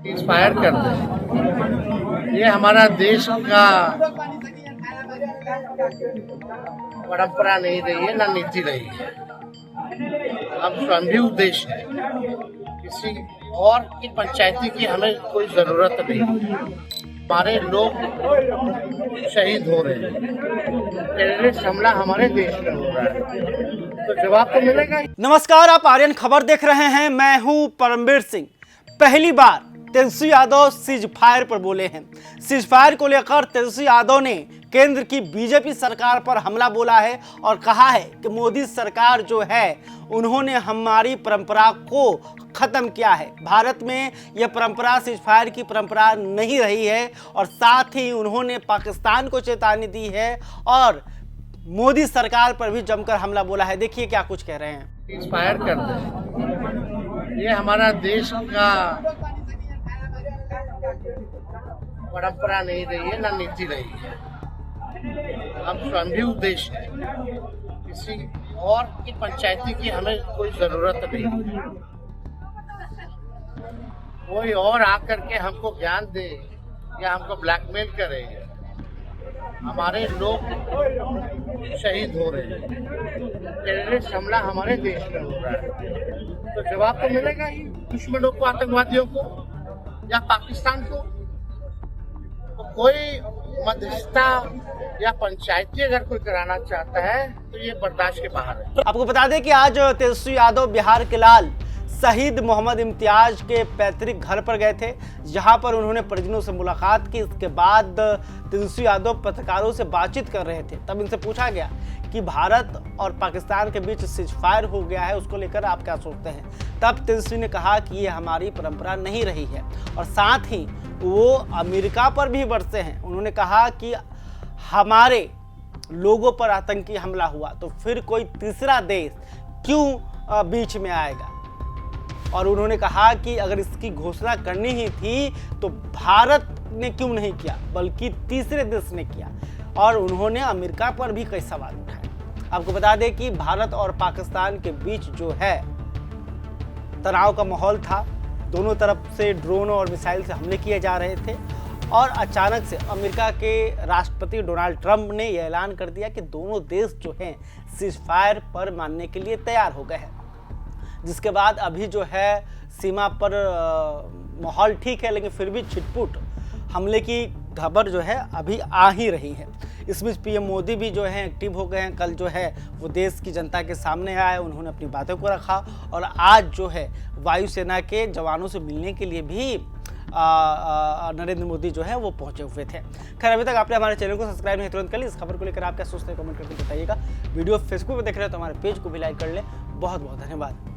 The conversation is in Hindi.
इंस्पायर करते हैं। ये हमारा देश का परंपरा नहीं रही है, ना नीति रही है। हम स्वयं उद्देश्य है, किसी और की पंचायती की हमें कोई जरूरत नहीं। हमारे लोग शहीद हो रहे हैं, टेररिस्ट हमला हमारे देश में हो रहा है, तो जवाब तो मिलेगा ही। नमस्कार, आप आर्यन खबर देख रहे हैं। मैं हूं परमवीर सिंह। पहली बार तेजस्वी यादव सीज फायर पर बोले हैं। सीज फायर को लेकर तेजस्वी यादव ने केंद्र की बीजेपी सरकार पर हमला बोला है और कहा है कि मोदी सरकार जो है उन्होंने हमारी परंपरा को खत्म किया है। भारत में यह परंपरा सीज फायर की परंपरा नहीं रही है और साथ ही उन्होंने पाकिस्तान को चेतावनी दी है और मोदी सरकार पर भी जमकर हमला बोला है। देखिए क्या कुछ कह रहे हैं। इंस्पायर करते हैं। ये हमारा देश का परंपरा नहीं रही है, ना नीति रही है। हम स्वयं उद्देश्य है, किसी और की पंचायती की हमें कोई जरूरत नहीं। कोई और आकर के हमको ज्ञान दे या हमको ब्लैकमेल करे, हमारे लोग शहीद हो रहे हैं, टेररिस्ट हमला हमारे देश में हो रहा है, तो जवाब तो मिलेगा ही दुश्मनों को, आतंकवादियों को या पाकिस्तान को। तो कोई मध्यस्थता या पंचायती अगर कोई कराना चाहता है तो ये बर्दाश्त के बाहर है। आपको बता दें कि आज तेजस्वी यादव बिहार के लाल शहीद मोहम्मद इम्तियाज के पैतृक घर पर गए थे, जहां पर उन्होंने परिजनों से मुलाकात की। इसके बाद तेजस्वी यादव पत्रकारों से बातचीत कर रहे थे। तब इनसे पूछा गया कि भारत और पाकिस्तान के बीच सीज फायर हो गया है, उसको लेकर आप क्या सोचते हैं। तब तेजस्वी ने कहा कि ये हमारी परंपरा नहीं रही है और साथ ही वो अमेरिका पर भी बरसे हैं। उन्होंने कहा कि हमारे लोगों पर आतंकी हमला हुआ तो फिर कोई तीसरा देश क्यों बीच में आएगा। और उन्होंने कहा कि अगर इसकी घोषणा करनी ही थी तो भारत ने क्यों नहीं किया, बल्कि तीसरे देश ने किया। और उन्होंने अमेरिका पर भी कई सवाल उठाए। आपको बता दें कि भारत और पाकिस्तान के बीच जो है तनाव का माहौल था। दोनों तरफ से ड्रोन और मिसाइल से हमले किए जा रहे थे और अचानक से अमेरिका के राष्ट्रपति डोनाल्ड ट्रंप ने यह ऐलान कर दिया कि दोनों देश जो हैं सीज फायर पर मानने के लिए तैयार हो गए हैं। जिसके बाद अभी जो है सीमा पर माहौल ठीक है, लेकिन फिर भी छिटपुट हमले की खबर जो है अभी आ ही रही है। इस बीच पीएम मोदी भी जो है एक्टिव हो गए हैं। कल जो है वो देश की जनता के सामने आए, उन्होंने अपनी बातों को रखा और आज जो है वायुसेना के जवानों से मिलने के लिए भी नरेंद्र मोदी जो है वो पहुंचे हुए थे। खैर, अभी तक आपने हमारे चैनल को सब्सक्राइब नहीं तुरंत कर ली। इस खबर को लेकर आप क्या सोचते हैं कमेंट करके बताइएगा। वीडियो फेसबुक पर देख रहे हो तो हमारे पेज को भी लाइक कर लें। बहुत बहुत धन्यवाद।